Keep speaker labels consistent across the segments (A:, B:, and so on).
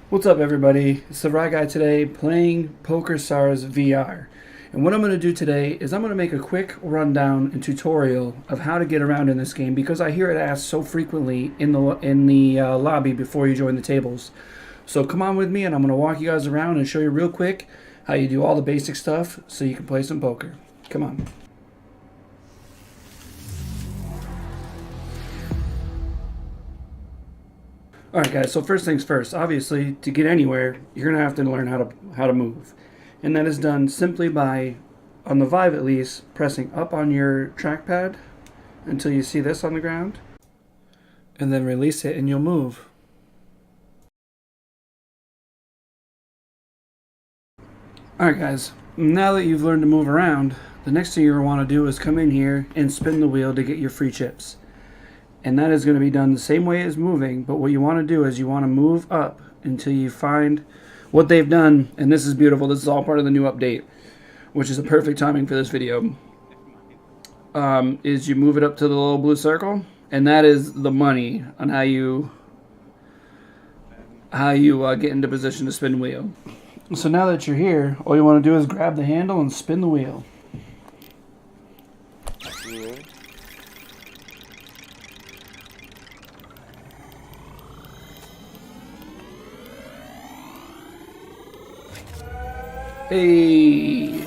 A: What's up, everybody? It's the Rye Guy today playing Pokerstars VR. And what I'm going to do today is I'm going to make a quick rundown and tutorial of how to get around in this game because I hear it asked so frequently in the lobby before you join the tables. So come on with me and I'm going to walk you guys around and show you real quick how you do all the basic stuff so you can play some poker. Come on. Alright guys, so first things first, obviously to get anywhere, you're going to have to learn how to move. And that is done simply by, on the Vive at least, pressing up on your trackpad until you see this on the ground. And then release it and you'll move. Alright guys, now that you've learned to move around, the next thing you're going to want to do is come in here and spin the wheel to get your free chips. And that is going to be done the same way as moving, but what you want to do is you want to move up until you find what they've done, and this is beautiful. This is all part of the new update, which is a perfect timing for this video. Is you move it up to the little blue circle, and that is the money on how you get into position to spin the wheel. So now that you're here, all you want to do is grab the handle and spin the wheel. Hey!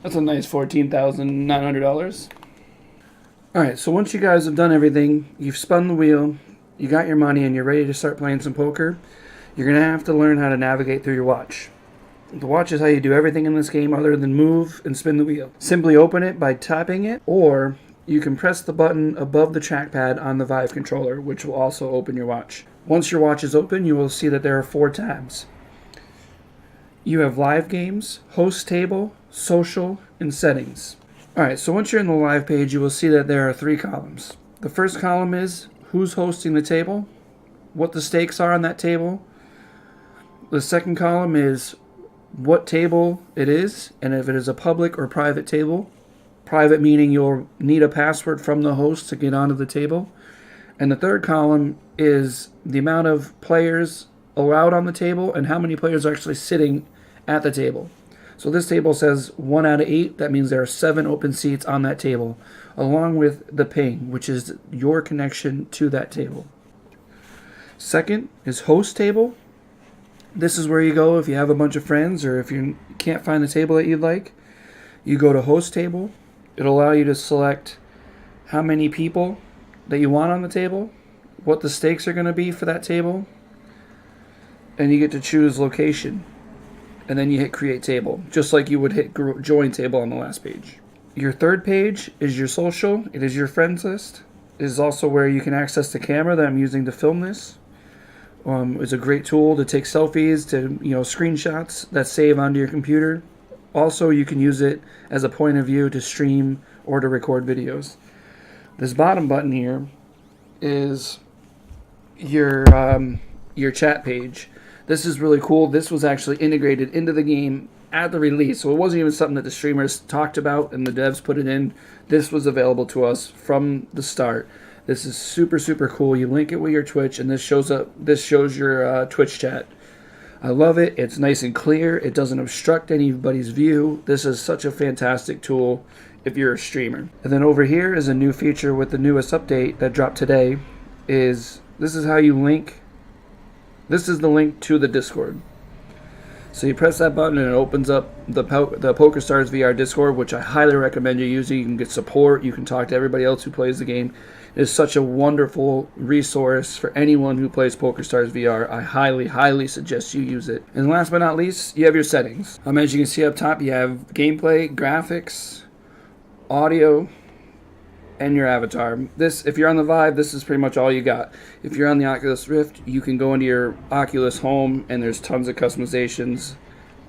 A: That's a nice $14,900. Alright, so once you guys have done everything, you've spun the wheel, you got your money, and you're ready to start playing some poker, you're going to have to learn how to navigate through your watch. The watch is how you do everything in this game other than move and spin the wheel. Simply open it by tapping it, or you can press the button above the trackpad on the Vive controller, which will also open your watch. Once your watch is open, you will see that there are 4 tabs. You have live games, host table, social, and settings. Alright, so once you're in the live page, you will see that there are 3 columns. The first column is who's hosting the table, what the stakes are on that table. The second column is what table it is, and if it is a public or private table. Private meaning you'll need a password from the host to get onto the table. And the third column is the amount of players allowed on the table and how many players are actually sitting at the table. So this table says 1 out of 8. That means there are 7 open seats on that table, along with the ping, which is your connection to that table. Second is host table. This is where you go if you have a bunch of friends or if you can't find the table that you'd like. You go to host table. It'll allow you to select how many people that you want on the table, what the stakes are going to be for that table, and you get to choose location. And then you hit create table, just like you would hit join table on the last page. Your third page is your social. It is your friends list. It is also where you can access the camera that I'm using to film this. It's a great tool to take selfies, to screenshots that save onto your computer. Also, you can use it as a point of view to stream or to record videos. This bottom button here is your chat page. This is really cool. This was actually integrated into the game at the release, so it wasn't even something that the streamers talked about and the devs put it in. This was available to us from the start. This is super, super cool. You link it with your Twitch, and this shows your Twitch chat. I love it. It's nice and clear. It doesn't obstruct anybody's view. This is such a fantastic tool if you're a streamer. And then over here is a new feature with the newest update that dropped today. This is how you link. This is the link to the Discord. So you press that button and it opens up the Pokerstars VR Discord, which I highly recommend you using. You can get support. You can talk to everybody else who plays the game. It is such a wonderful resource for anyone who plays Pokerstars VR. I highly, highly suggest you use it. And last but not least, you have your settings. As you can see up top, you have gameplay, graphics, audio, and your avatar. If you're on the Vive, this is pretty much all you got. If you're on the Oculus Rift, you can go into your Oculus Home, and there's tons of customizations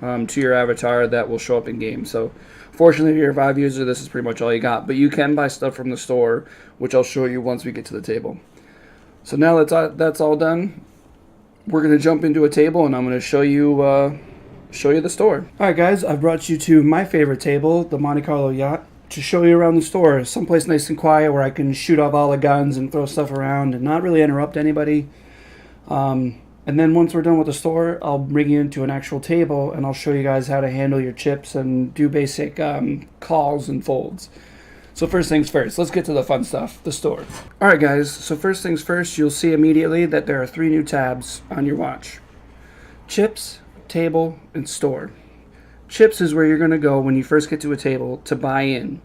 A: to your avatar that will show up in game. So fortunately, if you're a Vive user, this is pretty much all you got. But you can buy stuff from the store, which I'll show you once we get to the table. So now that's all done, we're going to jump into a table, and I'm going to show you the store. Alright guys, I've brought you to my favorite table, the Monte Carlo Yacht. to show you around the store, someplace nice and quiet where I can shoot off all the guns and throw stuff around and not really interrupt anybody. And then once we're done with the store, I'll bring you into an actual table and I'll show you guys how to handle your chips and do basic calls and folds. So first things first, let's get to the fun stuff, the store. Alright guys, so first things first, you'll see immediately that there are 3 new tabs on your watch. Chips, table, and store. Chips is where you're going to go when you first get to a table to buy in.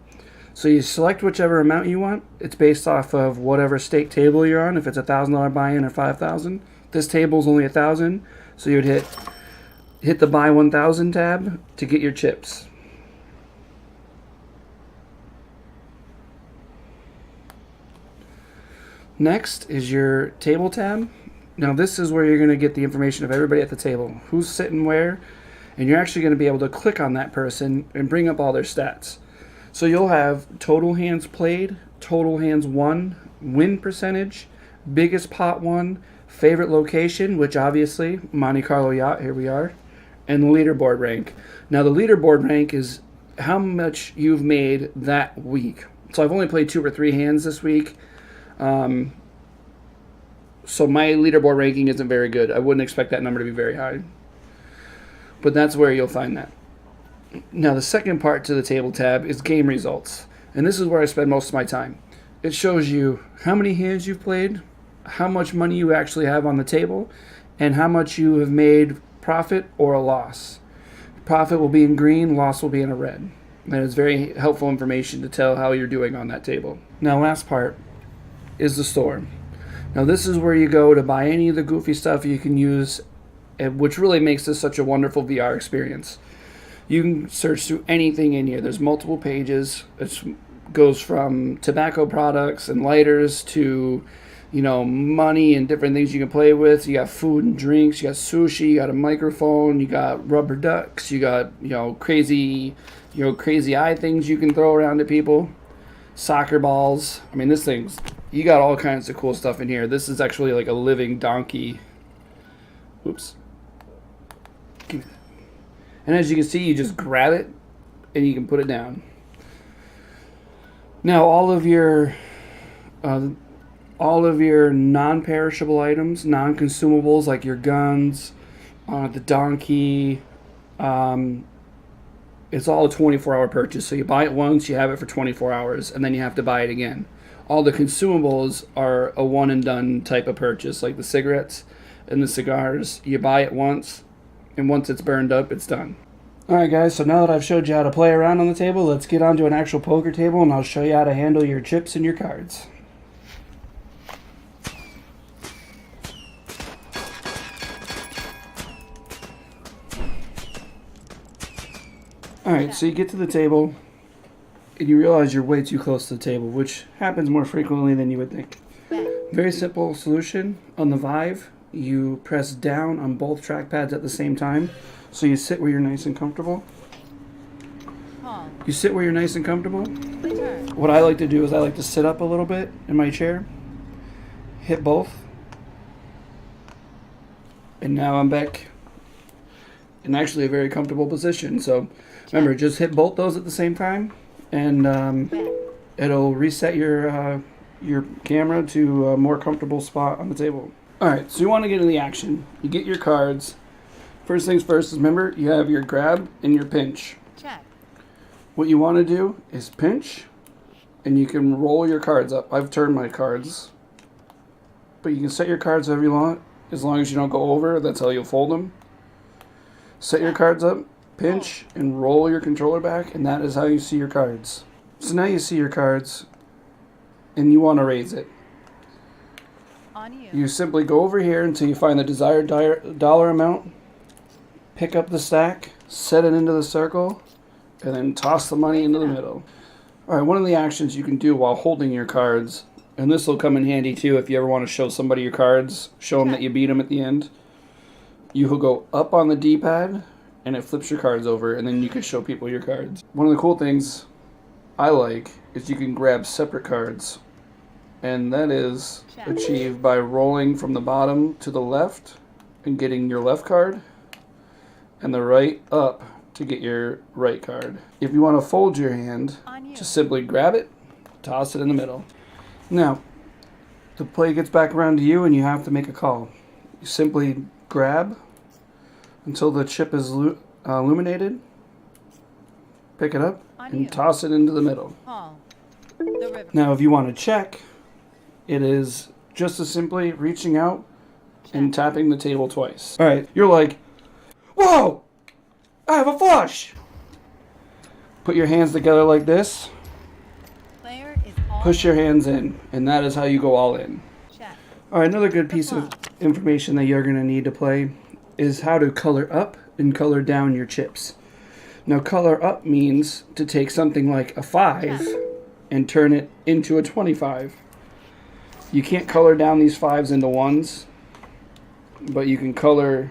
A: So you select whichever amount you want. It's based off of whatever stake table you're on, if it's $1,000 buy-in or $5,000. This table is only $1,000, so you'd hit the buy 1,000 tab to get your chips. Next is your table tab. Now this is where you're going to get the information of everybody at the table, who's sitting where, and you're actually going to be able to click on that person and bring up all their stats. So you'll have total hands played, total hands won, win percentage, biggest pot won, favorite location, which obviously Monte Carlo Yacht, here we are, and the leaderboard rank. Now the leaderboard rank is how much you've made that week. So I've only played 2 or 3 hands this week. So my leaderboard ranking isn't very good. I wouldn't expect that number to be very high. But that's where you'll find that. Now the second part to the table tab is game results. And this is where I spend most of my time. It shows you how many hands you've played, how much money you actually have on the table, and how much you have made profit or a loss. Profit will be in green, loss will be in a red. That is very helpful information to tell how you're doing on that table. Now last part is the store. Now this is where you go to buy any of the goofy stuff you can use, which really makes this such a wonderful VR experience. You can search through anything in here. There's multiple pages. It goes from tobacco products and lighters to, you know, money and different things you can play with. You got food and drinks, you got sushi, you got a microphone, you got rubber ducks, you got, crazy eye things you can throw around at people. Soccer balls. I mean, you got all kinds of cool stuff in here. This is actually like a living donkey. Oops. Give me that. And as you can see, you just grab it and you can put it down. Now all of your non-perishable items, non-consumables like your guns, the donkey, it's all a 24-hour purchase. So you buy it once, you have it for 24 hours, and then you have to buy it again. All the consumables are a one-and-done type of purchase, like the cigarettes and the cigars. You buy it once, and once it's burned up, it's done. Alright guys, so now that I've showed you how to play around on the table, let's get onto an actual poker table, and I'll show you how to handle your chips and your cards. Alright, so you get to the table, and you realize you're way too close to the table, which happens more frequently than you would think. Very simple solution. On the Vive, you press down on both trackpads at the same time, so you sit where you're nice and comfortable. You sit where you're nice and comfortable. What I like to do is I like to sit up a little bit in my chair, hit both, and now I'm back in actually a very comfortable position. So remember, just hit both those at the same time, and it'll reset your camera to a more comfortable spot on the table. Alright, so you want to get in the action. You get your cards. First things first is, remember, you have your grab and your pinch.
B: Check.
A: What you want to do is pinch, and you can roll your cards up. I've turned my cards, but you can set your cards however you want, as long as you don't go over. That's how you'll fold them. Set your cards up, pinch, and roll your controller back, and that is how you see your cards. So now you see your cards, and you want to raise it.
B: On you.
A: You simply go over here until you find the desired dollar amount, pick up the stack, set it into the circle, and then toss the money into the middle. Alright, one of the actions you can do while holding your cards, and this will come in handy too if you ever want to show somebody your cards, show them that you beat them at the end. You will go up on the D-pad, and it flips your cards over, and then you can show people your cards. One of the cool things I like is you can grab separate cards, and that is achieved by rolling from the bottom to the left and getting your left card, and the right up to get your right card. If you want to fold your hand,
B: On you.
A: just simply grab it, toss it in the middle. Now, the play gets back around to you and you have to make a call. You simply grab until the chip is illuminated, pick it up,
B: On
A: and
B: you.
A: toss it into the middle.
B: Call. The river.
A: Now, if you want to check, it is just as simply reaching out and tapping the table twice. All right, you're like, whoa, I have a flush. Put your hands together like this,
B: Player is all
A: push your hands in, and that is how you go all in.
B: check.
A: All right, another good piece of information that you're going to need to play is how to color up and color down your chips. Now, color up means to take something like a 5 and turn it into a 25. You can't color down these 5s into 1s, but you can color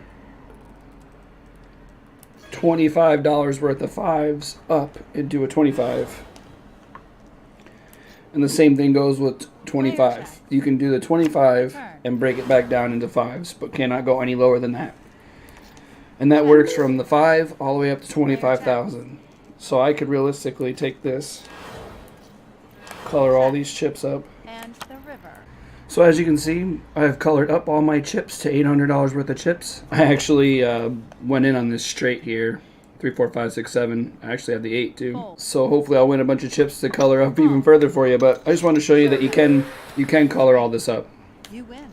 A: $25 worth of 5s up into a 25. And the same thing goes with 25. You can do the 25 and break it back down into 5s, but cannot go any lower than that. And that works from the 5 all the way up to 25,000. So I could realistically take this, color all these chips up.
B: And the river.
A: So as you can see, I've colored up all my chips to $800 worth of chips. I actually went in on this straight here. 3, 4, 5, 6, 7. I actually have the 8 too. So hopefully I'll win a bunch of chips to color up even further for you. But I just want to show you that you can color all this up.
B: You win.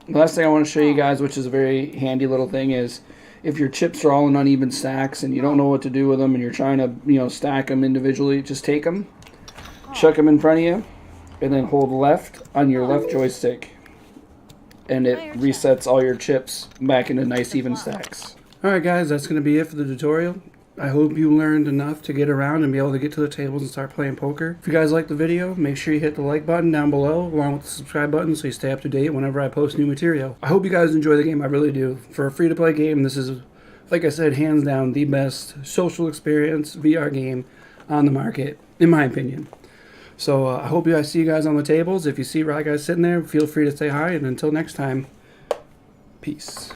A: The last thing I want to show you guys, which is a very handy little thing, is if your chips are all in uneven stacks and you don't know what to do with them and you're trying to stack them individually, just take them, chuck them in front of you, and then hold left on your left joystick, and it resets all your chips back into nice even stacks. Alright guys, that's going to be it for the tutorial. I hope you learned enough to get around and be able to get to the tables and start playing poker. If you guys liked the video, make sure you hit the like button down below along with the subscribe button so you stay up to date whenever I post new material. I hope you guys enjoy the game, I really do. For a free-to-play game, this is, like I said, hands down the best social experience VR game on the market, in my opinion. So I hope I see you guys on the tables. If you see Rye guys sitting there, feel free to say hi, and until next time, peace.